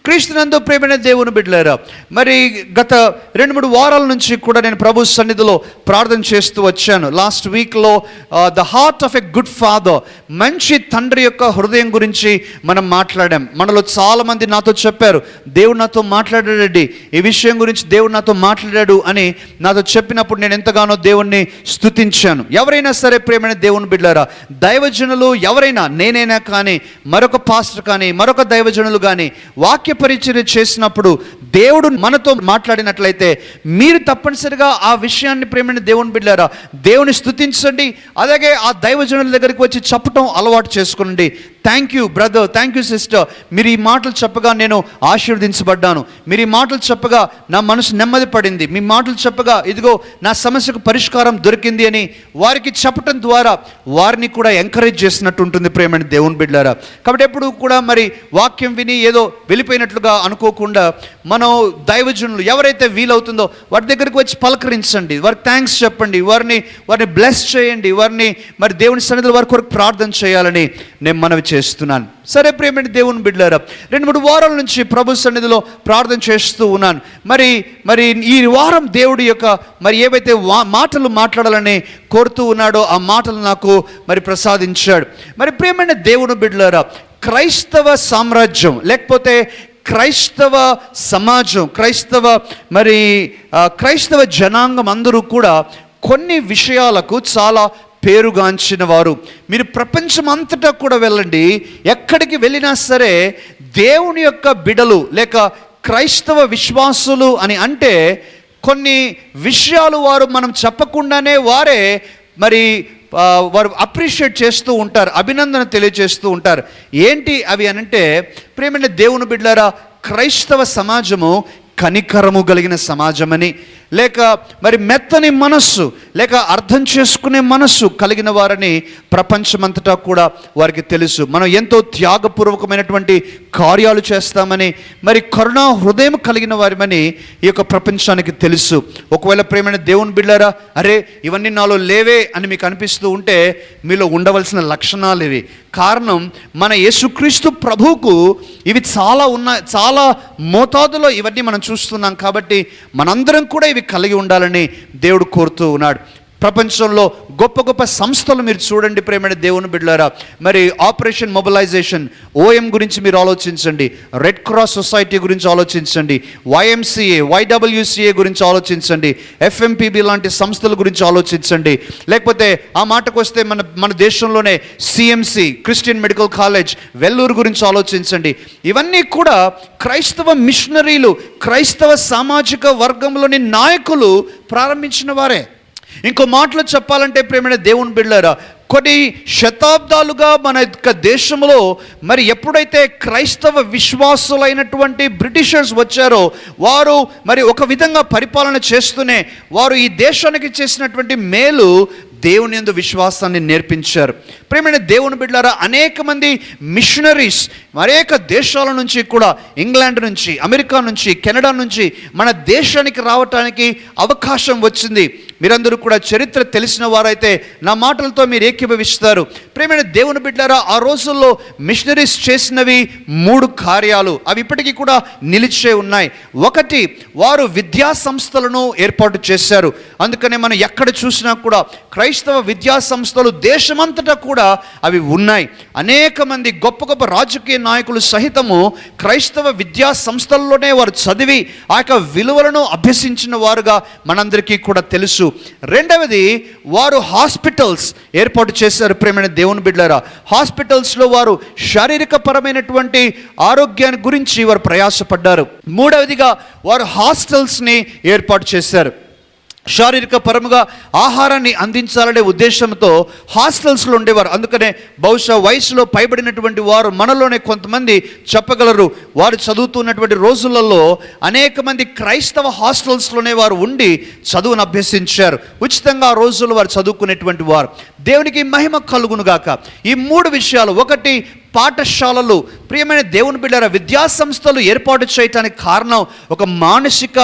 క్రీస్తునందు ప్రియమైన దేవుని బిడ్డలారా, మరి గత 2-3 వారాల నుంచి కూడా నేను ప్రభు సన్నిధిలో ప్రార్థన చేస్తూ వచ్చాను. లాస్ట్ వీక్లో the heart of a good father, మంచి తండ్రి యొక్క హృదయం గురించి మనం మాట్లాడాం. మనలో చాలామంది నాతో చెప్పారు, దేవుడు నాతో మాట్లాడాడండి, ఈ విషయం గురించి దేవుడు నాతో మాట్లాడాడు అని నాతో చెప్పినప్పుడు నేను ఎంతగానో దేవుణ్ణి స్తుతించాను. ఎవరైనా సరే ప్రియమైన దేవుని బిడ్డలారా, దైవజనులు ఎవరైనా, నేనైనా కానీ, మరొక పాస్టర్ కానీ, మరొక దైవజనులు కానీ వాక్య పరిచర్య చేసినప్పుడు దేవుడు మనతో మాట్లాడినట్లయితే మీరు తప్పనిసరిగా ఆ విషయాన్ని ప్రేమైన దేవుని బిడ్డలారా దేవుని స్తుతించండి. అలాగే ఆ దైవజనుల దగ్గరికి వచ్చి చెప్పటం అలవాటు చేసుకోండి. Thank you brother, thank you sister, మీరు ఈ మాటలు చెప్పగా నేను ఆశీర్వదించబడ్డాను, మీరు ఈ మాటలు చెప్పగా నా మనసు నెమ్మది పడింది, మీ మాటలు చెప్పగా ఇదిగో నా సమస్యకు పరిష్కారం దొరికింది అని వారికి చెప్పటం ద్వారా వారిని కూడా ఎంకరేజ్ చేసినట్టు ఉంటుంది ప్రేమైన దేవుని బిడ్డలారా. కాబట్టి ఎప్పుడు కూడా మరి వాక్యం విని ఏదో వెళ్ళిపోయినట్లుగా అనుకోకుండా మనం దైవజనులు ఎవరైతే వీలవుతుందో వారి దగ్గరికి వచ్చి పలకరించండి, వారికి థ్యాంక్స్ చెప్పండి, వారిని బ్లెస్ చేయండి, వారిని మరి దేవుని సన్నిధిలో వారి కొరకు ప్రార్థన చేయాలని నేను మనవి చేస్తున్నాను. సరే ప్రియమైన దేవుని బిడ్డలారా, 2-3 వారాల నుంచి ప్రభు సన్నిధిలో ప్రార్థన చేస్తూ ఉన్నాను. మరి ఈ వారం దేవుడి యొక్క మరి ఏవైతే మాటలు మాట్లాడాలని కోరుతూ ఉన్నాడో ఆ మాటలు నాకు మరి ప్రసాదించాడు. మరి ప్రియమైన దేవుని బిడ్డలారా, క్రైస్తవ సామ్రాజ్యం లేకపోతే క్రైస్తవ సమాజం, క్రైస్తవ జనాంగం అందరూ కూడా కొన్ని విషయాలకు చాలా పేరుగాంచిన వారు. మీరు ప్రపంచం అంతటా కూడా వెళ్ళండి, ఎక్కడికి వెళ్ళినా సరే దేవుని యొక్క బిడలు లేక క్రైస్తవ విశ్వాసులు అని అంటే కొన్ని విషయాలు వారు మనం చెప్పకుండానే వారే వారు అప్రిషియేట్ చేస్తూ ఉంటారు, అభినందన తెలియజేస్తూ ఉంటారు. ఏంటి అవి అనంటే ప్రియమైన దేవుని బిడ్డలారా, క్రైస్తవ సమాజము కనికరము కలిగిన సమాజమని, లేక మరి మెత్తని మనస్సు లేక అర్థం చేసుకునే మనస్సు కలిగిన వారని ప్రపంచమంతటా కూడా వారికి తెలుసు. మనం ఎంతో త్యాగపూర్వకమైనటువంటి కార్యాలు చేస్తామని, మరి కరుణా హృదయం కలిగిన వారిమని ఈ యొక్క ప్రపంచానికి తెలుసు. ఒకవేళ ప్రేమైన దేవుని బిడ్డలారా, అరే ఇవన్నీ నాలో లేవే అని మీకు అనిపిస్తూ ఉంటే మీలో ఉండవలసిన లక్షణాలు ఇవి. కారణం మన యేసుక్రీస్తు ప్రభువుకు ఇవి చాలా మోతాదులో ఇవన్నీ మనం చూస్తున్నాం. కాబట్టి మనందరం కూడా ఇవి కలిగి ఉండాలని దేవుడు కోరుతూ ఉన్నాడు. ప్రపంచంలో గొప్ప గొప్ప సంస్థలు మీరు చూడండి ప్రేమైన దేవుని బిడ్డలారా, మరి ఆపరేషన్ మొబిలైజేషన్ OM గురించి మీరు ఆలోచించండి, రెడ్ క్రాస్ సొసైటీ గురించి ఆలోచించండి, YMCA YWCA గురించి ఆలోచించండి, FMPB లాంటి సంస్థల గురించి ఆలోచించండి. లేకపోతే ఆ మాటకు వస్తే మన దేశంలోనే CMC Christian medical college Vellore గురించి ఆలోచించండి. ఇవన్నీ కూడా క్రైస్తవ మిషనరీలు, క్రైస్తవ సామాజిక వర్గంలోని నాయకులు ప్రారంభించిన వారే. ఇంకో మాటలో చెప్పాలంటే ప్రేమైన దేవుని బిడ్డలారా, కొన్ని శతాబ్దాలుగా మన యొక్క దేశంలో మరి ఎప్పుడైతే క్రైస్తవ విశ్వాసులైనటువంటి బ్రిటిషర్స్ వచ్చారో వారు మరి ఒక విధంగా పరిపాలన చేస్తూనే వారు ఈ దేశానికి చేసినటువంటి మేలు దేవుని యందు విశ్వాసాన్ని నేర్పించారు. ప్రియమైన దేవుని బిడ్డలారా, అనేక మంది మిషనరీస్ అనేక దేశాల నుంచి కూడా, ఇంగ్లాండ్ నుంచి, అమెరికా నుంచి, కెనడా నుంచి మన దేశానికి రావటానికి అవకాశం వచ్చింది. మీరందరూ కూడా చరిత్ర తెలిసిన వారైతే నా మాటలతో మీరు ఏకీభవిస్తారు. ప్రియమైన దేవుని బిడ్డలారా, ఆ రోజుల్లో మిషనరీస్ చేసినవి 3 కార్యాలు, అవి ఇప్పటికీ కూడా నిలిచే ఉన్నాయి. ఒకటి, వారు విద్యా సంస్థలను ఏర్పాటు చేశారు. అందుకనే మనం ఎక్కడ చూసినా కూడా క్రైస్తవ విద్యా సంస్థలు దేశమంతటా కూడా అవి ఉన్నాయి. అనేక మంది గొప్ప గొప్ప రాజకీయ నాయకులు సహితము క్రైస్తవ విద్యా సంస్థల్లోనే వారు చదివి ఆ యొక్క విలువలను అభ్యసించిన వారుగా మనందరికీ కూడా తెలుసు. రెండవది, వారు హాస్పిటల్స్ ఏర్పాటు చేశారు. ప్రేమైన దేవుని బిడ్డలారా, హాస్పిటల్స్లో వారు శారీరక పరమైనటువంటి ఆరోగ్యాన్ని గురించి వారు ప్రయాసపడ్డారు. మూడవదిగా, వారు హాస్టల్స్ని ఏర్పాటు చేశారు. శారీరక పరముగా ఆహారాన్ని అందించాలనే ఉద్దేశంతో హాస్టల్స్లో ఉండేవారు. అందుకనే బహుశా వయసులో పైబడినటువంటి వారు మనలోనే కొంతమంది చెప్పగలరు, వారు చదువుతున్నటువంటి రోజులలో అనేక మంది క్రైస్తవ హాస్టల్స్లోనే వారు ఉండి చదువును అభ్యసించారు. ఉచితంగా ఆ రోజుల్లో వారు చదువుకునేటువంటి వారు. దేవునికి మహిమ కలుగునుగాక. ఈ 3 విషయాలు, ఒకటి పాఠశాలలు, ప్రియమైన దేవుని బిడ్డలారా, విద్యా సంస్థలు ఏర్పాటు చేయడానికి కారణం ఒక మానసిక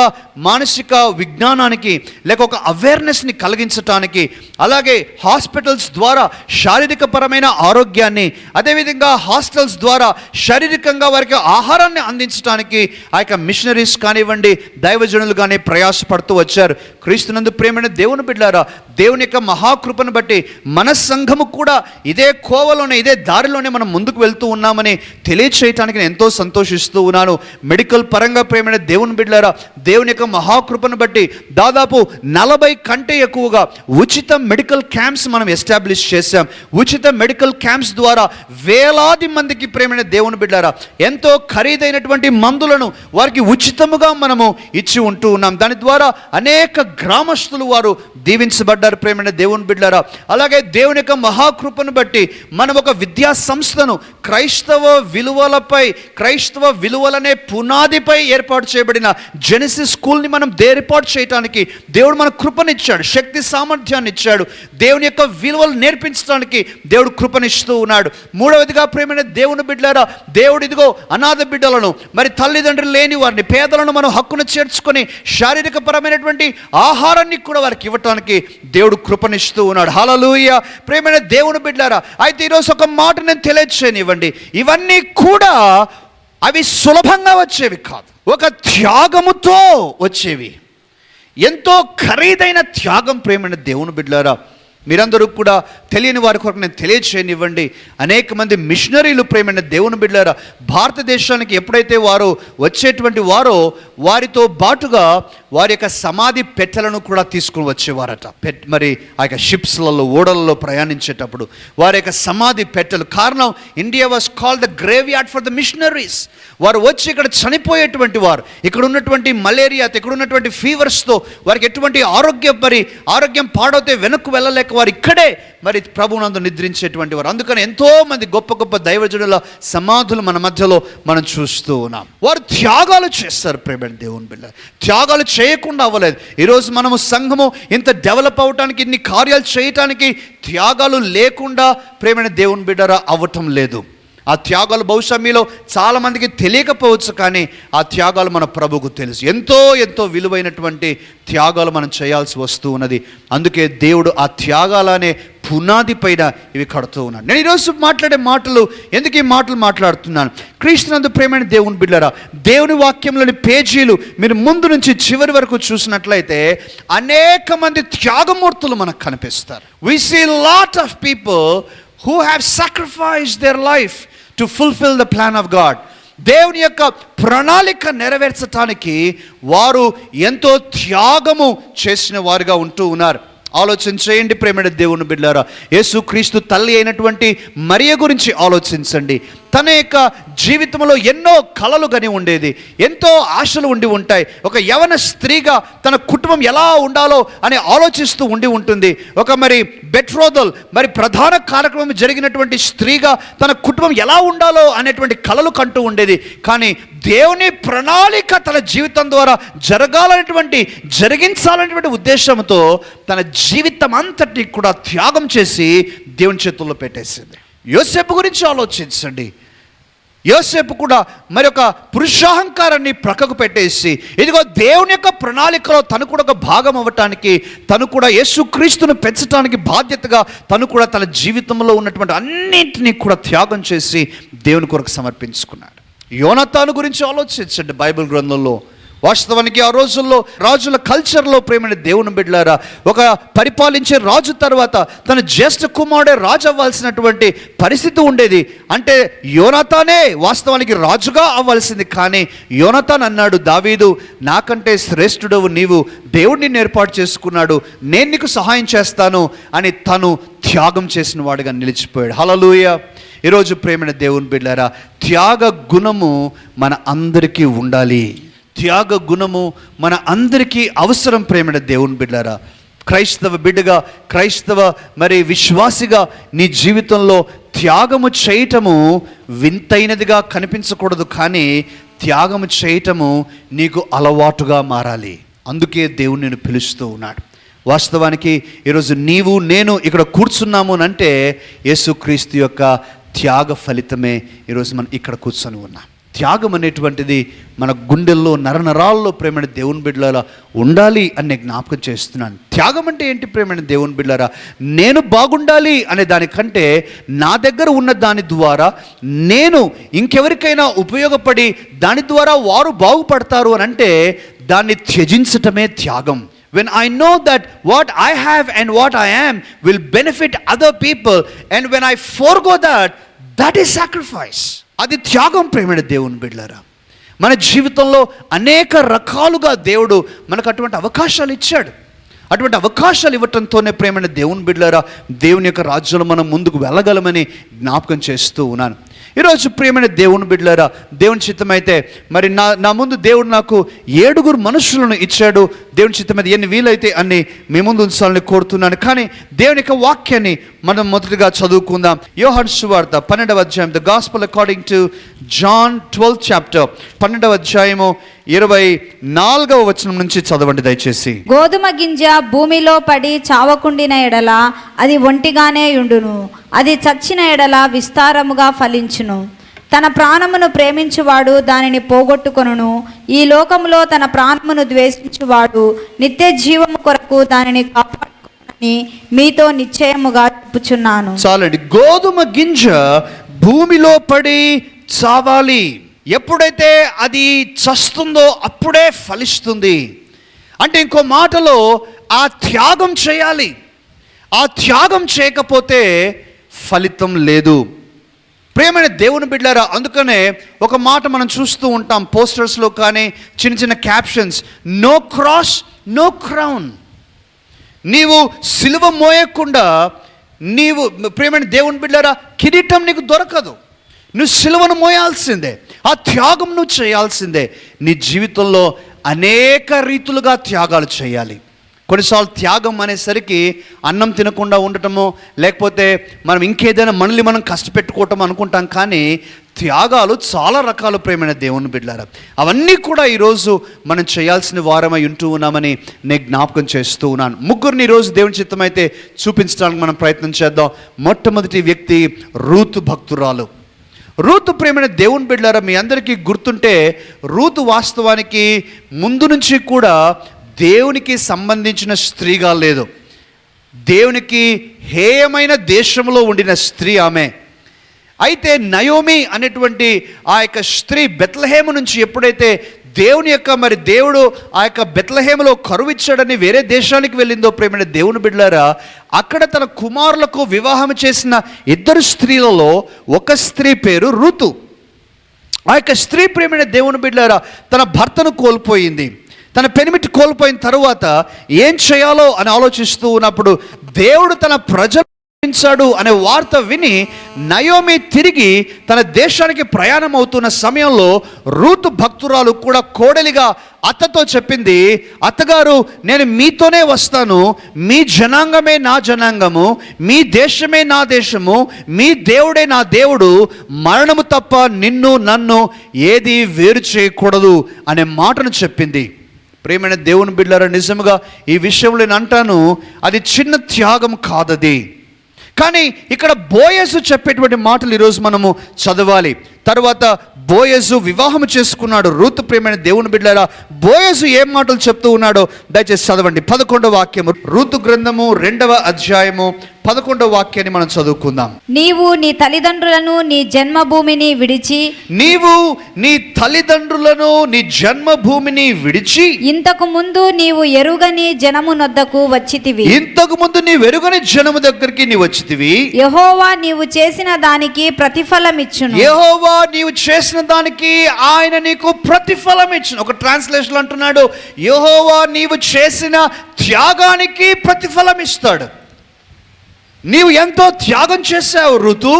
విజ్ఞానానికి, లేక ఒక అవేర్నెస్ని కలిగించటానికి, అలాగే హాస్పిటల్స్ ద్వారా శారీరక పరమైన ఆరోగ్యాన్ని, అదేవిధంగా హాస్టల్స్ ద్వారా శారీరకంగా వారికి ఆహారాన్ని అందించడానికి ఆ యొక్క మిషనరీస్ కానివ్వండి, దైవజనులు కానీ ప్రయాసపడుతూ వచ్చారు. క్రీస్తునందు ప్రియమైన దేవుని బిడ్డలారా, దేవుని యొక్క మహాకృపను బట్టి మన సంఘము కూడా ఇదే కోవలోనే, ఇదే దారిలోనే మనం ముందుకు వెళ్తూ ఉన్నామని తెలియచేయటానికి నేను ఎంతో సంతోషిస్తూ ఉన్నాను. మెడికల్ పరంగా ప్రియమైన దేవుని బిడ్డలారా, దేవుని యొక్క మహాకృపను బట్టి దాదాపు 40 కంటే ఎక్కువగా ఉచిత మెడికల్ క్యాంప్స్ మనం ఎస్టాబ్లిష్ చేశాం. ఉచిత మెడికల్ క్యాంప్స్ ద్వారా వేలాది మందికి ప్రియమైన దేవుని బిడ్డలారా ఎంతో ఖరీదైనటువంటి మందులను వారికి ఉచితముగా మనము ఇచ్చి ఉంటూ ఉన్నాం. దాని ద్వారా అనేక గ్రామస్తులు వారు దీవించబడ్డారు ప్రియమైన దేవుని బిడ్డలారా. అలాగే దేవుని యొక్క మహాకృపను బట్టి మనం ఒక విద్యా సంస్థను క్రైస్తవ విలువలనే పునాదిపై ఏర్పాటు చేయబడిన జెనసిస్ స్కూల్ని మనం ఏర్పాటు చేయడానికి దేవుడు మన కృపనిచ్చాడు, శక్తి సామర్థ్యాన్ని ఇచ్చాడు. దేవుని యొక్క విలువలు నేర్పించడానికి దేవుడు కృపనిస్తూ ఉన్నాడు. మూడవదిగా ప్రియమైన దేవుని బిడ్డలారా, దేవుడు ఇదిగో అనాథ బిడ్డలను, మరి తల్లిదండ్రులు లేని వారిని, పేదలను మనం హక్కును చేర్చుకొని శారీరక పరమైనటువంటి ఆహారాన్ని కూడా వారికి ఇవ్వటానికి దేవుడు కృపనిస్తూ ఉన్నాడు. హల్లెలూయా. ప్రియమైన దేవుని బిడ్డలారా, అయితే ఈరోజు ఒక మాట నేను తెలియచేయనివ్వండి, ఇవన్నీ కూడా అవి సులభంగా వచ్చేవి కాదు, ఒక త్యాగముతో వచ్చేవి. ఎంతో ఖరీదైన త్యాగం ప్రియమైన దేవుని బిడ్డలారా. మీరందరూ కూడా తెలియని వారి కొరకు నేను తెలియచేయనివ్వండి, అనేక మంది మిషనరీలు ప్రియమైన దేవుని బిడ్డలారా భారతదేశానికి ఎప్పుడైతే వారు వచ్చేటువంటి వారో వారితో బాటుగా వారి యొక్క సమాధి పెట్టెలను కూడా తీసుకుని వచ్చేవారట. మరి ఆ యొక్క షిప్స్లలో, ఓడలలో ప్రయాణించేటప్పుడు వారి యొక్క సమాధి పెట్టెలు. కారణం, India was called the grave yard for the machineries. వారు వచ్చి ఇక్కడ చనిపోయేటువంటి వారు, ఇక్కడ ఉన్నటువంటి మలేరియాతో, ఇక్కడ ఉన్నటువంటి ఫీవర్స్తో వారికి ఎటువంటి ఆరోగ్యం పాడవుతే వెనక్కు వెళ్ళలేక వారు ఇక్కడే మరి ప్రభువునందు నిద్రించేటువంటి వారు. అందుకని ఎంతో మంది గొప్ప గొప్ప దైవజనుల సమాధులు మన మధ్యలో మనం చూస్తూ ఉన్నాం. వారు త్యాగాలు చేస్తారు ప్రియమైన దేవుని బిడ్డ. త్యాగాలు చేయకుండా అవ్వలేదు. ఈరోజు మనము సంఘము ఇంత డెవలప్ అవటానికి, ఇన్ని కార్యాలు చేయటానికి త్యాగాలు లేకుండా ప్రియమైన దేవుని బిడ్డరా అవ్వటం లేదు. ఆ త్యాగాలు బహుశా మీలో చాలామందికి తెలియకపోవచ్చు, కానీ ఆ త్యాగాలు మన ప్రభువుకు తెలుసు. ఎంతో ఎంతో విలువైనటువంటి త్యాగాలు మనం చేయాల్సి వస్తూ ఉన్నది. అందుకే దేవుడు ఆ త్యాగాలనే పునాది పైన ఇవి కడుతూ ఉన్నాడు. నేను ఈరోజు మాట్లాడే మాటలు, ఎందుకు ఈ మాటలు మాట్లాడుతున్నాను, క్రీస్తునందు ప్రియమైన దేవుని బిడ్డలారా, దేవుని వాక్యంలోని పేజీలు మీరు ముందు నుంచి చివరి వరకు చూసినట్లయితే అనేక మంది త్యాగమూర్తులు మనకు కనిపిస్తారు. We see a lot of people who have sacrificed their life to fulfill the plan of God. దేవుని యొక్క ప్రణాళిక నెరవేర్చడానికి వారు ఎంతో త్యాగము చేసిన వారుగా ఉంటూ ఉన్నారు. ఆలోచన చేయండి ప్రేమైన దేవుని బిడ్డలారా. యేసుక్రీస్తు తల్లి అయినటువంటి మరియ గురించి ఆలోచించండి. తన యొక్క జీవితంలో ఎన్నో కలలు గని ఉండేది, ఎంతో ఆశలు ఉండి ఉంటాయి. ఒక యవన స్త్రీగా తన కుటుంబం ఎలా ఉండాలో అని ఆలోచిస్తూ ఉండి ఉంటుంది. ఒక మరి బెట్రోదల్, మరి ప్రధాన కార్యక్రమం జరిగినటువంటి స్త్రీగా తన కుటుంబం ఎలా ఉండాలో అనేటువంటి కలలు కంటూ ఉండేది. కానీ దేవుని ప్రణాళిక తన జీవితం ద్వారా జరిగించాలనేటువంటి ఉద్దేశంతో తన జీవితం అంతటిని కూడా త్యాగం చేసి దేవుని చేతుల్లో పెట్టేసింది. యోసేపు గురించి ఆలోచించండి. యోసేపు కూడా మరి ఒక పురుషాహంకారాన్ని ప్రక్కకు పెట్టేసి, ఇదిగో దేవుని యొక్క ప్రణాళికలో తను కూడా ఒక భాగం అవ్వటానికి, తను కూడా యేసుక్రీస్తును పెంచడానికి బాధ్యతగా తను కూడా తన జీవితంలో ఉన్నటువంటి అన్నింటినీ కూడా త్యాగం చేసి దేవుని కొరకు సమర్పించుకున్నాడు. యోనాతాను గురించి ఆలోచించండి. బైబిల్ గ్రంథంలో వాస్తవానికి ఆ రోజుల్లో రాజుల కల్చర్లో ప్రేమైన దేవుని బిడ్డలారా, ఒక పరిపాలించే రాజు తర్వాత తన జ్యేష్ఠ కుమారుడే రాజు అవ్వాల్సినటువంటి పరిస్థితి ఉండేది. అంటే యోనాతానే వాస్తవానికి రాజుగా అవ్వాల్సింది. కానీ యోనాతాన్ అన్నాడు, దావీదు నాకంటే శ్రేష్ఠుడవు నీవు, దేవుడిని ఏర్పాటు చేసుకున్నాడు, నేను నీకు సహాయం చేస్తాను అని తను త్యాగం చేసిన వాడుగా నిలిచిపోయాడు. హల్లెలూయా. ఈరోజు ప్రేమైన దేవుని బిడ్డలారా, త్యాగ గుణము మన అందరికీ ఉండాలి. త్యాగ గుణము మన అందరికీ అవసరం ప్రేమైన దేవుని బిడ్డలారా. క్రైస్తవ బిడ్డగా, క్రైస్తవ మరి విశ్వాసిగా నీ జీవితంలో త్యాగము చేయటము వింతైనదిగా కనిపించకూడదు, కానీ త్యాగము చేయటము నీకు అలవాటుగా మారాలి. అందుకే దేవుడు నిన్ను పిలుస్తూ ఉన్నాడు. వాస్తవానికి ఈరోజు నీవు నేను ఇక్కడ కూర్చున్నాము అంటే యేసుక్రీస్తు యొక్క త్యాగ ఫలితమే ఈరోజు మనం ఇక్కడ కూర్చొని ఉన్నాం. త్యాగం అనేటువంటిది మన గుండెల్లో నరనరాల్లో ప్రేమైన దేవుని బిడ్డలారా ఉండాలి అని జ్ఞాపకం చేస్తున్నాను. త్యాగం అంటే ఏంటి ప్రేమైన దేవుని బిడ్డలారా? నేను బాగుండాలి అనే దానికంటే నా దగ్గర ఉన్న దాని ద్వారా నేను ఇంకెవరికైనా ఉపయోగపడి దాని ద్వారా వారు బాగుపడతారు అని అంటే దాన్ని త్యజించటమే త్యాగం. When I know that what I have and what I am will benefit other people, and when I forego that, that is sacrifice. అది త్యాగం ప్రేమైన దేవుని బిడ్డలారా. మన జీవితంలో అనేక రకాలుగా దేవుడు మనకు అటువంటి అవకాశాలు ఇచ్చాడు. అటువంటి అవకాశాలు ఇవ్వటంతోనే ప్రేమైన దేవుని బిడ్డలారా దేవుని యొక్క రాజ్యంలో మనం ముందుకు వెళ్ళగలమని జ్ఞాపకం చేస్తూ ఉన్నాను. ఈరోజు ప్రియమైన దేవుని బిడ్డలారా, దేవుని చిత్తమైతే మరి నా ముందు దేవుడు నాకు 7 మనుషులను ఇచ్చాడు. దేవుని చిత్తమైతే ఎన్ని వీలైతే అన్ని మీ ముందు ఉంచాలని కోరుతున్నాను. కానీ దేవుని యొక్క వాక్యాన్ని మనం మొదటిగా చదువుకుందాం. యోహాను సువార్త 12వ అధ్యాయం, the gospel according to John 12th chapter, 12వ అధ్యాయము 24వ వచనం నుంచి చదవండి దయచేసి. గోధుమ గింజ భూమిలో పడి చావకుండిన ఎడల అది ఒంటిగానే యుండును, అది చచ్చిన ఎడల విస్తారముగా ఫలించును. తన ప్రాణమును ప్రేమించువాడు దానిని పోగొట్టుకొనును, ఈ లోకములో తన ప్రాణమును ద్వేషించువాడు నిత్య జీవము కొరకు దానిని కాపాడుకొనునని మీతో నిశ్చయముగా చెప్పుచున్నాను. చాలండి. గోధుమ గింజ భూమిలో పడి చావాలి. ఎప్పుడైతే అది చస్తుందో అప్పుడే ఫలిస్తుంది. అంటే ఇంకో మాటలో ఆ త్యాగం చేయాలి. ఆ త్యాగం చేయకపోతే ఫలితం లేదు. ప్రియమైన దేవుని బిడ్డలారా, అందుకనే ఒక మాట మనం చూస్తూ ఉంటాం పోస్టర్స్లో కానీ చిన్న చిన్న captions, no cross no crown. నీవు సిలువ మోయకుండా నీవు ప్రియమైన దేవుని బిడ్డలారా కిరీటం నీకు దొరకదు. నువ్వు సిలువను మోయాల్సిందే, ఆ త్యాగం నువ్వు చేయాల్సిందే. నీ జీవితంలో అనేక రీతులుగా త్యాగాలు చేయాలి. కొన్నిసార్లు త్యాగం అనేసరికి అన్నం తినకుండా ఉండటమో లేకపోతే మనం ఇంకేదైనా మనల్ని మనం కష్టపెట్టుకోవటం అనుకుంటాం. కానీ త్యాగాలు చాలా రకాలు ప్రేమైన దేవుని బిడ్డలారా. అవన్నీ కూడా ఈరోజు మనం చేయాల్సిన వారమై ఉంటూ ఉన్నామని నేను జ్ఞాపకం చేస్తూ ఉన్నాను. 3 ఈరోజు దేవుని చిత్తమైతే చూపించడానికి మనం ప్రయత్నం చేద్దాం. మొట్టమొదటి వ్యక్తి రూతు భక్తురాలు. రూతు ప్రేమైన దేవుని బిడ్డలారా, మీ అందరికీ గుర్తుంటే రూతు వాస్తవానికి ముందు నుంచి కూడా దేవునికి సంబంధించిన స్త్రీగా లేదు. దేవునికి హేయమైన దేశంలో ఉండిన స్త్రీ ఆమె. అయితే నయోమి అనేటువంటి ఆ యొక్క స్త్రీ బెత్లెహేము నుంచి ఎప్పుడైతే దేవుని యొక్క మరి దేవుడు ఆ యొక్క బెత్లెహేములో కరువిచ్చాడని వేరే దేశానికి వెళ్ళిందో ప్రేమైన దేవుని బిడ్డలారా, అక్కడ తన కుమారులకు వివాహం చేసిన 2 స్త్రీలలో ఒక స్త్రీ పేరు రూతు. ఆ యొక్క స్త్రీ ప్రేమైన దేవుని బిడ్డలారా తన భర్తను కోల్పోయింది. తన పెనిమిటి కోల్పోయిన తరువాత ఏం చేయాలో అని ఆలోచిస్తూ ఉన్నప్పుడు దేవుడు తన ప్రజలు అనే వార్త విని నయోమి తిరిగి తన దేశానికి ప్రయాణం అవుతున్న సమయంలో రూతు భక్తురాలు కూడా కోడలిగా అత్తతో చెప్పింది, అత్తగారు నేను మీతోనే వస్తాను, మీ జనాంగమే నా జనాంగము, మీ దేశమే నా దేశము, మీ దేవుడే నా దేవుడు, మరణము తప్ప నిన్ను నన్ను ఏది వేరు చేయకూడదు అనే మాటను చెప్పింది. ప్రియమైన దేవుని బిడ్డలారా, నిజంగా ఈ విషయంలో నేను అంటాను, అది చిన్న త్యాగం కాదది. కానీ ఇక్కడ బోయజు చెప్పేటువంటి మాటలు ఈరోజు మనము చదవాలి. తర్వాత బోయజు వివాహం చేసుకున్నాడు రూతు. ప్రియమైన దేవుని బిడ్డలారా, బోయజు ఏం మాటలు చెప్తూ ఉన్నాడో దయచేసి చదవండి. 11వ వాక్యము, రూతు గ్రంథము 2వ అధ్యాయము 11వ వాక్యాన్ని మనం చదువుకుందాం. నీవు నీ తల్లిదండ్రులను నీ జన్మభూమిని విడిచి ఇంతకు ముందు నీవు ఎరుగని జనము నొద్దకు వచ్చితివి. ఇంతకు ముందు నీవు ఎరుగని జనము దగ్గరికి నీవు వచ్చితివి. యెహోవా నీవు చేసిన దానికి ప్రతిఫలం ఇచ్చును. యెహోవా నీవు చేసిన దానికి ఆయన నీకు ప్రతిఫలం ఇచ్చును. ఒక ట్రాన్స్లేషన్ అంటున్నాడు, యెహోవా నీవు చేసిన త్యాగానికి ప్రతిఫలం ఇస్తాడు. నీవు ఎంతో త్యాగం చేశావు రూతు.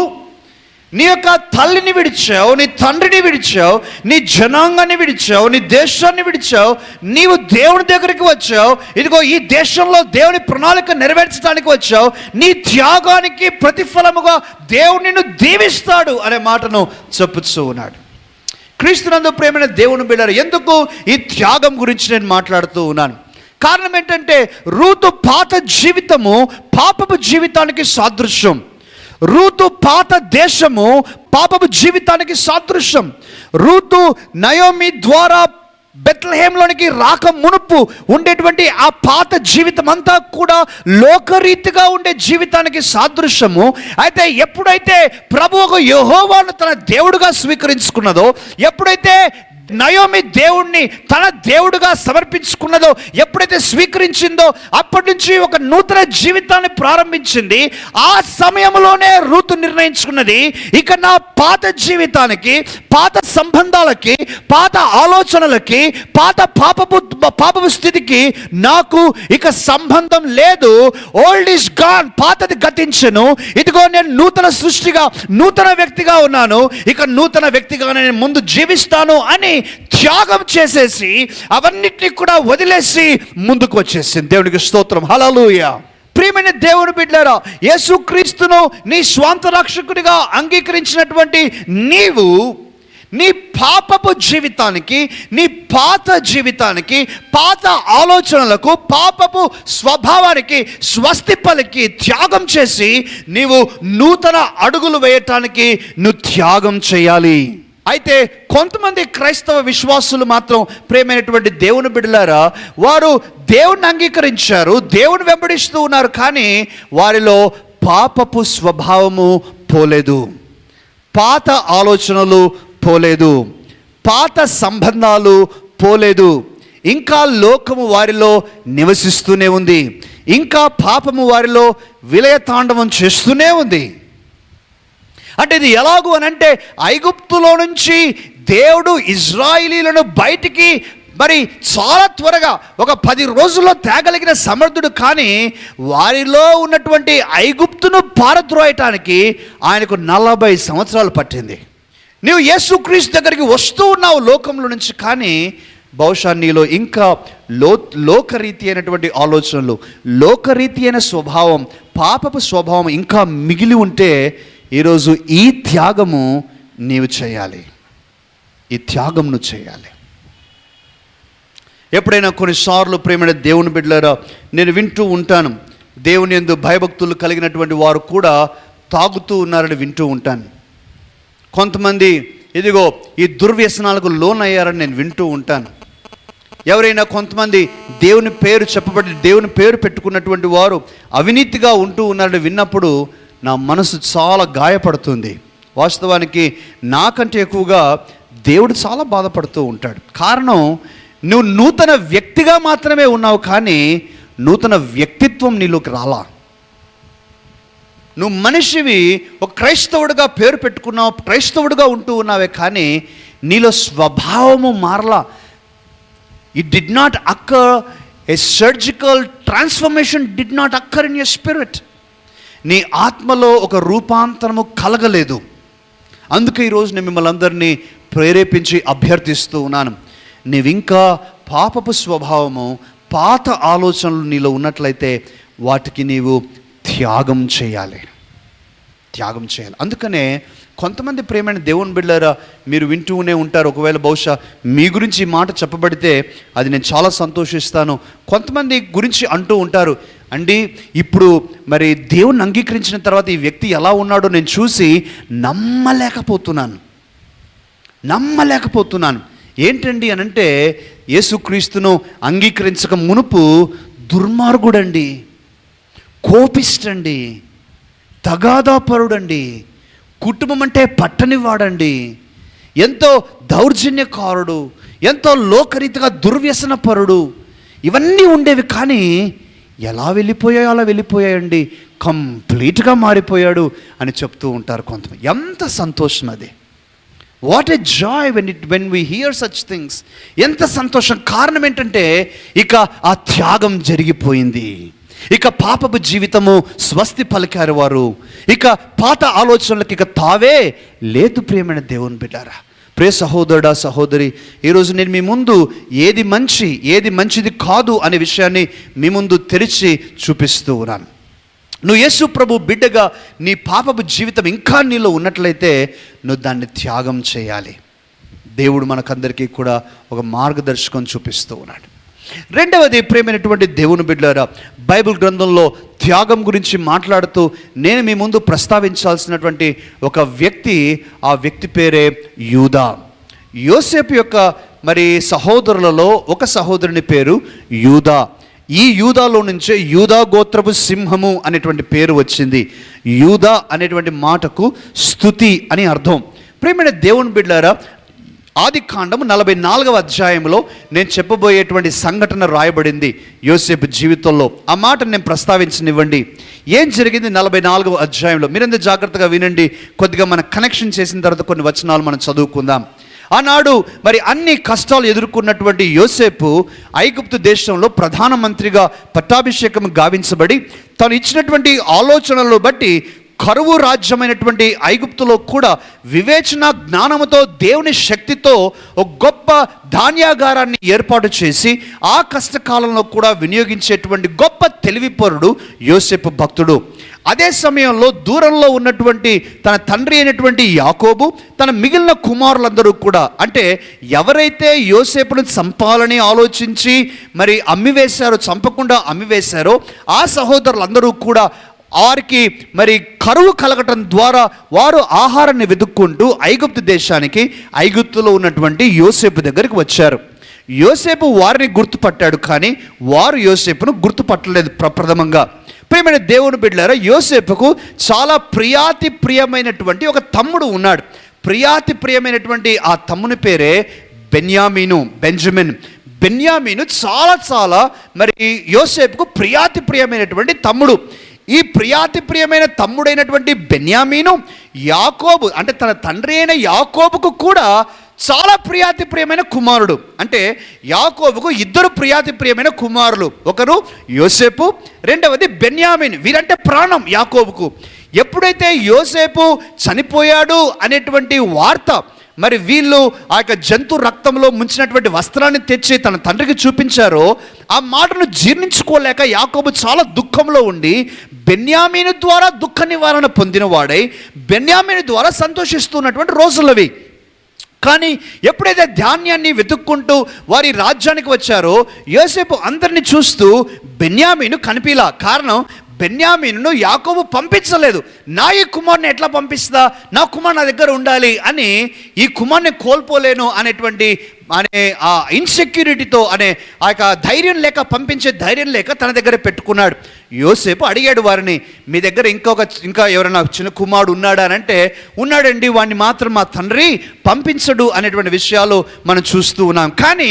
నీ యొక్క తల్లిని విడిచావు, నీ తండ్రిని విడిచావు, నీ జనాంగాన్ని విడిచావు, నీ దేశాన్ని విడిచావు, నీవు దేవుని దగ్గరికి వచ్చావు. ఇదిగో ఈ దేశంలో దేవుని ప్రణాళిక నెరవేర్చడానికి వచ్చావు. నీ త్యాగానికి ప్రతిఫలముగా దేవుడు నిన్ను దీవిస్తాడు అనే మాటను చెప్పుతూ ఉన్నాడు. క్రీస్తునందు ప్రేమైన దేవుని బిడ్డలారా, ఎందుకు ఈ త్యాగం గురించి నేను మాట్లాడుతూ ఉన్నాను? కారణం ఏంటంటే రూతు పాత జీవితము పాపపు జీవితానికి సాదృశ్యం. రూతు పాత దేశము పాపపు జీవితానికి సాదృశ్యం. రూతు నయోమి ద్వారా బెత్లెహేంలోనికి రాక మునుపు ఉండేటువంటి ఆ పాత జీవితం అంతా కూడా లోకరీతిగా ఉండే జీవితానికి సాదృశ్యము. అయితే ఎప్పుడైతే ప్రభువు యెహోవాను తన దేవుడుగా స్వీకరించుకున్నదో, ఎప్పుడైతే నయోమి దేవుణ్ణి తన దేవుడుగా సమర్పించుకున్నదో, ఎప్పుడైతే స్వీకరించిందో, అప్పటి నుంచి ఒక నూతన జీవితాన్ని ప్రారంభించింది. ఆ సమయంలోనే రూతు నిర్ణయించుకున్నది, ఇక నా పాత జీవితానికి, పాత సంబంధాలకి, పాత ఆలోచనలకి, పాత పాపపు స్థితికి నాకు ఇక సంబంధం లేదు. ఓల్డ్ ఈజ్ గాన్, పాతది గతించెను, ఇదిగో నేను నూతన సృష్టిగా, నూతన వ్యక్తిగా ఉన్నాను, ఇక నూతన వ్యక్తిగా నేను ముందు జీవిస్తాను అని త్యాగం చేసేసి అవన్నిటిని కూడా వదిలేసి ముందుకు వచ్చేసింది. దేవునికి స్తోత్రం, హల్లెలూయా. ప్రియమైన దేవుని బిడ్డలారా, యేసుక్రీస్తును నీ స్వంత రక్షకుడిగా అంగీకరించినటువంటి నీవు నీ పాపపు జీవితానికి, నీ పాత జీవితానికి, పాత ఆలోచనలకు, పాపపు స్వభావానికి స్వస్తి పలికి త్యాగం చేసి నీవు నూతన అడుగులు వేయటానికి నువ్వు త్యాగం చేయాలి. అయితే కొంతమంది క్రైస్తవ విశ్వాసులు మాత్రం, ప్రియమైనటువంటి దేవుని బిడ్డలారా, వారు దేవుణ్ణి అంగీకరించారు, దేవుని వెంబడిస్తూ ఉన్నారు, కానీ వారిలో పాపపు స్వభావము పోలేదు, పాత ఆలోచనలు పోలేదు, పాత సంబంధాలు పోలేదు. ఇంకా లోకము వారిలో నివసిస్తూనే ఉంది, ఇంకా పాపము వారిలో విలయతాండవం చేస్తూనే ఉంది. అంటే ఇది ఎలాగూ అనంటే, ఐగుప్తులో నుంచి దేవుడు ఇజ్రాయిలీలను బయటికి మరి చాలా త్వరగా ఒక 10 రోజుల్లో తేగలిగిన సమర్థుడు, కానీ వారిలో ఉన్నటువంటి ఐగుప్తును పారద్రోయటానికి ఆయనకు 40 సంవత్సరాలు పట్టింది. నీవు యేసుక్రీస్తు దగ్గరికి వస్తూ ఉన్నావు లోకంలో నుంచి, కానీ బహుశా నీలో ఇంకా లోకరీతి అయినటువంటి ఆలోచనలు, లోకరీతి అయిన స్వభావం, పాపపు స్వభావం ఇంకా మిగిలి ఉంటే ఈరోజు ఈ త్యాగము నీవు చేయాలి, ఈ త్యాగం నువ్వు చేయాలి. ఎప్పుడైనా కొన్నిసార్లు ప్రేమైన దేవుని బిడ్డలారా, నేను వింటూ ఉంటాను, దేవుని యందు భయభక్తులు కలిగినటువంటి వారు కూడా తాగుతూ ఉన్నారని వింటూ ఉంటాను. కొంతమంది ఇదిగో ఈ దుర్వ్యసనాలకు లోనయ్యారని నేను వింటూ ఉంటాను. ఎవరైనా కొంతమంది దేవుని పేరు చెప్పబడి దేవుని పేరు పెట్టుకున్నటువంటి వారు అవినీతిగా ఉంటూ ఉన్నారని విన్నప్పుడు నా మనసు చాలా గాయపడుతుంది. వాస్తవానికి నాకంటే ఎక్కువగా దేవుడు చాలా బాధపడుతూ ఉంటాడు. కారణం, నువ్వు నూతన వ్యక్తిగా మాత్రమే ఉన్నావు, కానీ నూతన వ్యక్తిత్వం నీలోకి రాలా. నువ్వు మనిషివి, ఒక క్రైస్తవుడిగా పేరు పెట్టుకున్నావు, క్రైస్తవుడిగా ఉంటూ ఉన్నావే, కానీ నీలో స్వభావము మారలా. It did not occur, a surgical transformation did not occur in your spirit. నీ ఆత్మలో ఒక రూపాంతరము కలగలేదు. అందుకే ఈరోజు నేను మిమ్మల్ని అందరినీ ప్రేరేపించి అభ్యర్థిస్తూ ఉన్నాను, నీవింకా పాపపు స్వభావము, పాత ఆలోచనలు నీలో ఉన్నట్లయితే వాటికి నీవు త్యాగం చేయాలి. అందుకనే కొంతమంది ప్రేమైన దేవుని బిడ్డలారా, మీరు వింటూనే ఉంటారు, ఒకవేళ బహుశా మీ గురించి ఈ మాట చెప్పబడితే అది నేను చాలా సంతోషిస్తాను. కొంతమంది గురించి అంటూ ఉంటారు, అండి ఇప్పుడు మరి దేవుణ్ణి అంగీకరించిన తర్వాత ఈ వ్యక్తి ఎలా ఉన్నాడో నేను చూసి నమ్మలేకపోతున్నాను. ఏంటండి అనంటే, యేసుక్రీస్తును అంగీకరించక మునుపు దుర్మార్గుడండి, కోపిస్తండి, తగాదాపరుడండి, కుటుంబం అంటే పట్టనివాడండి, ఎంతో దౌర్జన్యకారుడు, ఎంతో లోకరీతిగా దుర్వ్యసనపరుడు, ఇవన్నీ ఉండేవి. కానీ ఎలా వెళ్ళిపోయాయో అలా వెళ్ళిపోయాయండి, కంప్లీట్గా మారిపోయాడు అని చెప్తూ ఉంటారు కొంతమంది. ఎంత సంతోషం అది! What a joy when we here such things. ఎంత సంతోషం! కారణం ఏంటంటే ఇక ఆ త్యాగం జరిగిపోయింది. ఇక పాపపు జీవితము స్వస్తి పలికారు వారు. ఇక పాత ఆలోచనలకు ఇక తావే లేదు. ప్రియమైన దేవుని బిడ్డారా, ప్రియ సహోదరుడా, సహోదరి, ఈరోజు నేను మీ ముందు ఏది మంచి, ఏది మంచిది కాదు అనే విషయాన్ని మీ ముందు తెరిచి చూపిస్తూ ఉన్నాను. నువ్వు యేసు ప్రభు బిడ్డగా నీ పాపపు జీవితం ఇంకా నీలో ఉన్నట్లయితే నువ్వు దాన్ని త్యాగం చేయాలి. దేవుడు మనకందరికీ కూడా ఒక మార్గదర్శకం చూపిస్తూ ఉన్నాడు. రెండవది, ప్రియమైనటువంటి దేవుని బిడ్డలారా, బైబిల్ గ్రంథంలో త్యాగం గురించి మాట్లాడుతూ నేను మీ ముందు ప్రస్తావించాల్సినటువంటి ఒక వ్యక్తి, ఆ వ్యక్తి పేరే యూదా. యోసేపు యొక్క మరి సహోదరులలో ఒక సహోదరుని పేరు యూదా. ఈ యూదాలో నుంచే యూదా గోత్రపు సింహము అనేటువంటి పేరు వచ్చింది. యూదా అనేటువంటి మాటకు స్తుతి అని అర్థం. ప్రియమైన దేవుని బిడ్డలారా, ఆదికాండము 44వ అధ్యాయంలో నేను చెప్పబోయేటువంటి సంఘటన రాయబడింది యోసేపు జీవితంలో. ఆ మాట నేను ప్రస్తావించనివ్వండి. ఏం జరిగింది 44వ అధ్యాయంలో? మీరందరూ జాగ్రత్తగా వినండి. కొద్దిగా మన కనెక్షన్ చేసిన తర్వాత కొన్ని వచనాలు మనం చదువుకుందాం. ఆనాడు మరి అన్ని కష్టాలు ఎదుర్కొన్నటువంటి యోసేపు ఐగుప్తు దేశంలో ప్రధానమంత్రిగా పట్టాభిషేకం గావించబడి తను ఇచ్చినటువంటి ఆలోచనలను బట్టి కరువు రాజ్యమైనటువంటి ఐగుప్తులో కూడా వివేచన జ్ఞానముతో దేవుని శక్తితో ఒక గొప్ప ధాన్యాగారాన్ని ఏర్పాటు చేసి ఆ కష్టకాలంలో కూడా వినియోగించేటువంటి గొప్ప తెలివిపరుడు యోసేపు భక్తుడు. అదే సమయంలో దూరంలో ఉన్నటువంటి తన తండ్రి అయినటువంటి యాకోబు, తన మిగిలిన కుమారులందరూ కూడా, అంటే ఎవరైతే యోసేపును చంపాలని ఆలోచించి మరి అమ్మివేశారో, చంపకుండా అమ్మివేశారో ఆ సహోదరులందరూ కూడా వారికి మరి కరువు కలగటం ద్వారా వారు ఆహారాన్ని వెతుక్కుంటూ ఐగుప్తు దేశానికి, ఐగుప్తులో ఉన్నటువంటి యోసేపు దగ్గరికి వచ్చారు. యోసేపు వారిని గుర్తుపట్టాడు, కానీ వారు యోసేపును గుర్తుపట్టలేదు ప్రప్రథమంగా. ప్రియమైన దేవుని బిడ్డలారా, యోసేపుకు చాలా ప్రియమైనటువంటి ఒక తమ్ముడు ఉన్నాడు. ప్రియమైనటువంటి ఆ తమ్ముని పేరే బెంజమిన్. బెన్యామీను చాలా మరి యోసేపుకు ప్రియమైనటువంటి తమ్ముడు. ఈ ప్రియమైన తమ్ముడైనటువంటి బెన్యామీను యాకోబు, అంటే తన తండ్రి అయిన యాకోబుకు కూడా చాలా ప్రియమైన కుమారుడు. అంటే యాకోబుకు ఇద్దరు ప్రియమైన కుమారులు, ఒకరు యోసేపు, రెండవది బెన్యామీన్. వీరంటే ప్రాణం యాకోబుకు. ఎప్పుడైతే యోసేపు చనిపోయాడు అనేటువంటి వార్త మరి వీళ్ళు ఆ యొక్క జంతు రక్తంలో ముంచినటువంటి వస్త్రాన్ని తెచ్చి తన తండ్రికి చూపించారో, ఆ మాటను జీర్ణించుకోలేక యాకోబు చాలా దుఃఖంలో ఉండి బెన్యామీను ద్వారా దుఃఖ నివారణ పొందినవాడై బెన్యామీను ద్వారా సంతోషిస్తున్నటువంటి రోజులవి. కానీ ఎప్పుడైతే ధాన్యాన్ని వెతుక్కుంటూ వారి రాజ్యానికి వచ్చారో యోసేపు అందరిని చూస్తూ బెన్యామీను కనిపిలా. కారణం, బెన్యామీనును యాకోబు పంపించలేదు. నా ఈ కుమారుని ఎట్లా పంపిస్తా, నా కుమారు నా దగ్గర ఉండాలి అని, ఈ కుమారుని కోల్పోలేను అనేటువంటి ఆ ఇన్సెక్యూరిటీతో ఆ యొక్క ధైర్యం లేక, పంపించే ధైర్యం లేక తన దగ్గర పెట్టుకున్నాడు. యోసేపు అడిగాడు వారిని, మీ దగ్గర ఇంకా ఎవరైనా చిన్న కుమారుడు ఉన్నాడా అని అంటే, ఉన్నాడండి, వాడిని మాత్రం మా తండ్రి పంపించడు అనేటువంటి విషయాలు మనం చూస్తూ ఉన్నాం. కానీ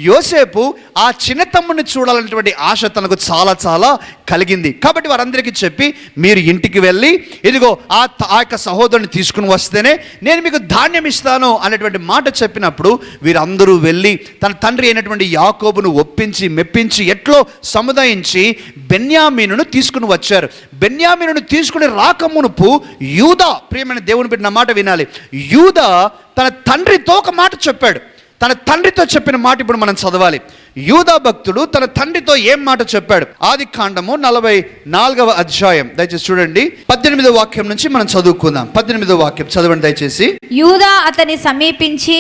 యోసేపు ఆ చిన్న తమ్ముడిని చూడాలనేటువంటి ఆశ తనకు చాలా కలిగింది. కాబట్టి వారందరికీ చెప్పి, మీరు ఇంటికి వెళ్ళి ఇదిగో ఆ యొక్క సహోదరుని తీసుకుని వస్తేనే నేను మీకు ధాన్యం ఇస్తాను అనేటువంటి మాట చెప్పినప్పుడు వీరందరూ వెళ్ళి తన తండ్రి అయినటువంటి యాకోబును ఒప్పించి మెప్పించి ఎట్లో సముదాయించి బెన్యామీనును తీసుకుని వచ్చారు. బెన్యామీనును తీసుకుని రాకమునుపు యూదా, ప్రియమైన దేవుని బిడ్డ నా మాట వినాలి, యూదా తన తండ్రితో ఒక మాట చెప్పాడు. తన తండ్రితో చెప్పిన మాట ఇప్పుడు మనం చదవాలి. యూదా భక్తుడు తన తండ్రితో ఏం మాట చెప్పాడు? ఆదికాండము 44వ అధ్యాయం దయచేసి చూడండి. 18వ వాక్యం నుంచి మనం చదువుకుందాం. 18వ వాక్యం చదవండి దయచేసి. యూదా అతని సమీపించి,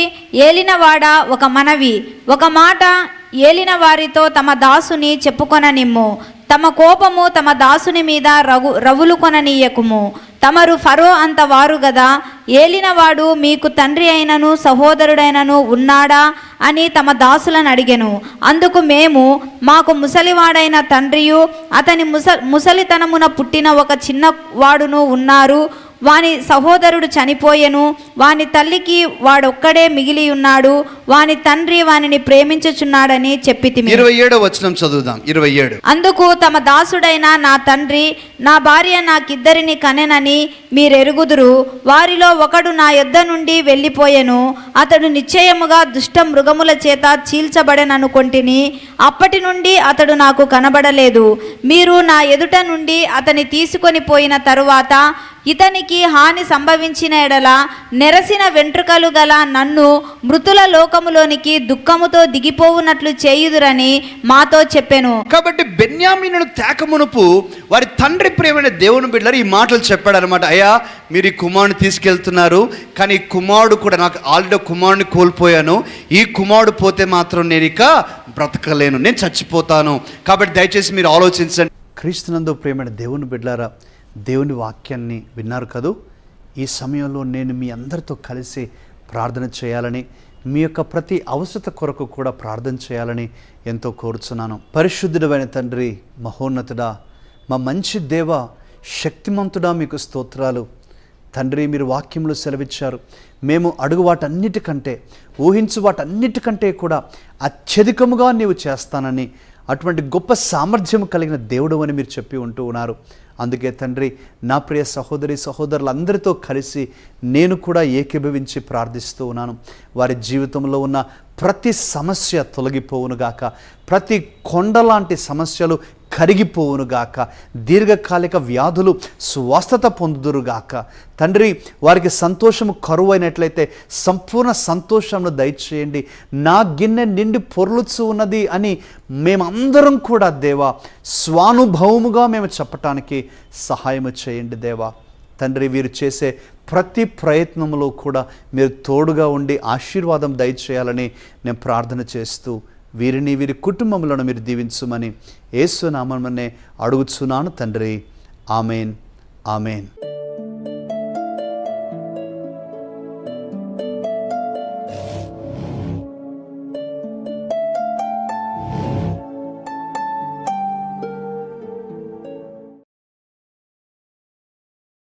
ఏలినవాడా, ఒక మాట ఏలిన వారితో తమ దాసుని చెప్పుకొననిమ్ము. తమ కోపము తమ దాసుని మీద రవులు కొననీయకుము. తమరు ఫరో అంత వారు గదా, ఏలినవాడు మీకు తండ్రి అయినను సహోదరుడైనను ఉన్నాడా అని తమ దాసులను అడిగెను. అందుకు మేము, మాకు ముసలివాడైన తండ్రియు అతని ముసలితనమున పుట్టిన ఒక చిన్నవాడును ఉన్నారు. వాని సహోదరుడు చనిపోయెను, వాని తల్లికి వాడొక్కడే మిగిలి ఉన్నాడు, వాని తండ్రి వానిని ప్రేమించుచున్నాడని చెప్పితిమి. 27వ వచనం చదువుదాం. 27. అందుకు తమ దాసుడైన నా తండ్రి, నా భార్య నాకిద్దరిని కనెనని మీరెరుగుదురు. వారిలో ఒకడు నా యొద్ద నుండి వెళ్ళిపోయెను. అతడు నిశ్చయముగా దుష్ట మృగముల చేత చీల్చబడెననుకొంటిని. అప్పటి నుండి అతడు నాకు కనబడలేదు. మీరు నా ఎదుట నుండి అతని తీసుకొని పోయిన తరువాత ఇతనికి హాని సంభవించిన ఎడల నెరసిన వెంట్రుకలు గల నన్ను మృతుల లోకములోనికి దుఃఖముతో దిగిపోవునట్లు చేయుదురని మాతో చెప్పెను. కాబట్టి బెన్యామీనును తేకమునుపు వారి తండ్రి ప్రియమైన దేవుని బిడ్డలారా ఈ మాటలు చెప్పాడు అనమాట. అయ్యా, మీరు ఈ కుమారుని తీసుకెళ్తున్నారు, కానీ ఈ కుమారుడు కూడా, నాకు ఆల్రెడీ కుమారుని కోల్పోయాను, ఈ కుమారుడు పోతే మాత్రం నేను ఇక బ్రతకలేను, నేను చచ్చిపోతాను. కాబట్టి దయచేసి మీరు ఆలోచించండి. క్రీస్తునందు ప్రేమైన దేవుని బిడ్డలారా, దేవుని వాక్యాన్ని విన్నారు కదూ. ఈ సమయంలో నేను మీ అందరితో కలిసి ప్రార్థన చేయాలని, మీ యొక్క ప్రతి అవసరత కొరకు కూడా ప్రార్థన చేయాలని ఎంతో కోరుచున్నాను. పరిశుద్ధుడైన తండ్రి, మహోన్నతుడా, మా మంచి దేవ, శక్తిమంతుడా, మీకు స్తోత్రాలు తండ్రి. మీరు వాక్యంలో సెలవిచ్చారు, మేము అడుగు వాటన్నిటికంటే, ఊహించు వాటన్నిటికంటే కూడా అత్యధికముగా నీవు చేస్తానని, అటువంటి గొప్ప సామర్థ్యం కలిగిన దేవుడు అని మీరు చెప్పి ఉంటూ ఉన్నారు. అందుకే తండ్రి, నా ప్రియ సహోదరి సహోదరులందరితో కలిసి నేను కూడా ఏకీభవించి ప్రార్థిస్తూ ఉన్నాను. వారి జీవితంలో ఉన్న ప్రతి సమస్య తొలగిపోవునుగాక, ప్రతి కొండలాంటి సమస్యలు కరిగిపోవునుగాక, దీర్ఘకాలిక వ్యాధులు స్వస్థత పొందుదురుగాక. తండ్రి, వారికి సంతోషము కరువైనట్లయితే సంపూర్ణ సంతోషంను దయచేయండి. నా గిన్నె నిండి పొర్లుచు ఉన్నది అని మేమందరం కూడా దేవా స్వానుభవముగా మేము చెప్పటానికి సహాయము చేయండి దేవా. తండ్రి, వీరు చేసే ప్రతి ప్రయత్నంలో కూడా మీరు తోడుగా ఉండి ఆశీర్వాదం దయచేయాలని నేను ప్రార్థన చేస్తూ, వీరిని వీరి కుటుంబములను మీరు దీవించుమని యేసు నామమునే అడుగుచున్నాను తండ్రి. Amen, amen.